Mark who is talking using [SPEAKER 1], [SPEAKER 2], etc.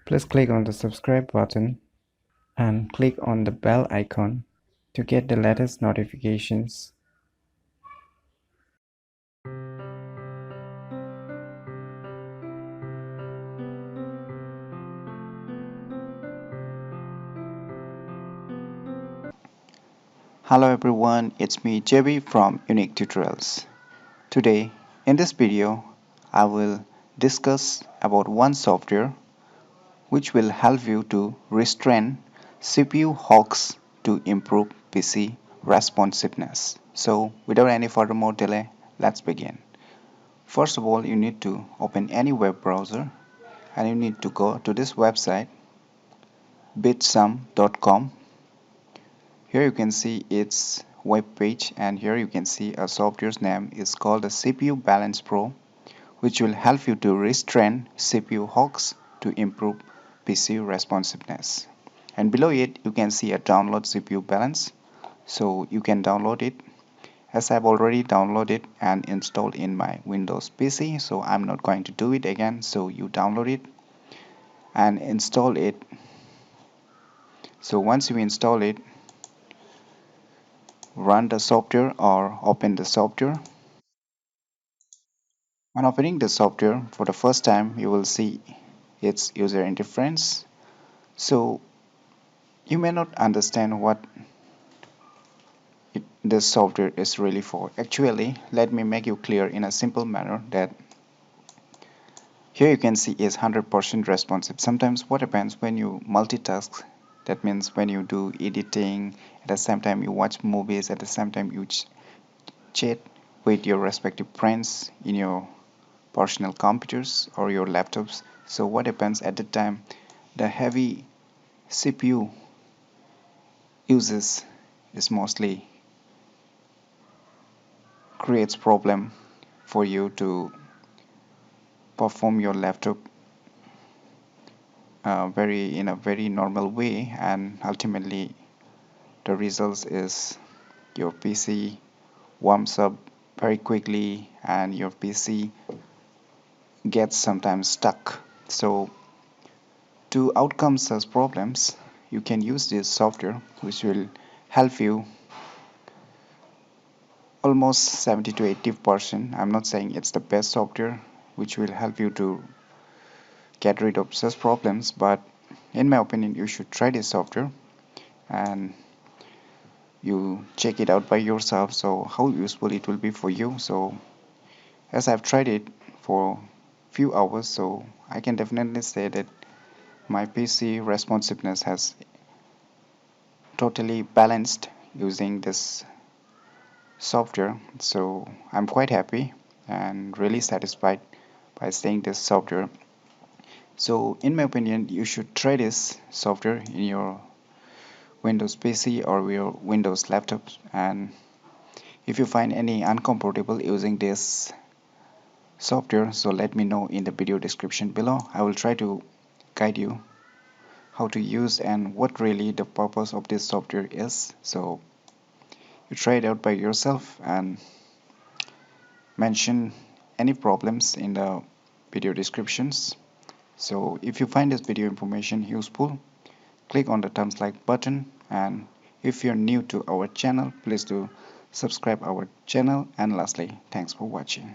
[SPEAKER 1] Please click on the subscribe button and click on the bell icon to get the latest notifications.
[SPEAKER 2] Hello everyone, it's me JB from Unique Tutorials. Today, in this video, I will discuss about one software which will help you to restrain CPU hogs to improve PC responsiveness. So, without any further more delay, let's begin. First of all, you need to open any web browser and you need to go to this website bitsum.com. Here you can see its web page, and here you can see a software's name is called the CPU Balance Pro, which will help you to restrain CPU hogs to improve PC responsiveness. And below it you can see a download CPU balance, so you can download it. As I've already downloaded and installed in my Windows PC, so I'm not going to do it again. So you download it and install it. So once you install it, run the software or open the software. When opening the software for the first time, you will see its user interface. So you may not understand what this software is really for. Actually, let me make you clear in a simple manner that here you can see is 100% responsive. Sometimes what happens when you multitask, that means when you do editing, at the same time you watch movies, at the same time you chat with your respective friends in your personal computers or your laptops. So what happens at the time, the heavy CPU uses is mostly creates problem for you to perform your laptop very in a very normal way, and ultimately the results is your PC warms up very quickly and your PC gets sometimes stuck. So to outcome such problems, you can use this software which will help you almost 70 to 80%. I'm not saying it's the best software which will help you to get rid of such problems, but in my opinion you should try this software and you check it out by yourself, so how useful it will be for you. So as I've tried it for few hours, so I can definitely say that my PC responsiveness has totally balanced using this software. So I'm quite happy and really satisfied by seeing this software. So in my opinion, you should try this software in your Windows PC or your Windows laptop. And if you find any uncomfortable using this software, so let me know in the video description below. I will try to guide you how to use and what really the purpose of this software is. So you try it out by yourself and mention any problems in the video descriptions. So if you find this video information useful, click on the thumbs like button, and if you're new to our channel, please do subscribe our channel, and lastly, thanks for watching.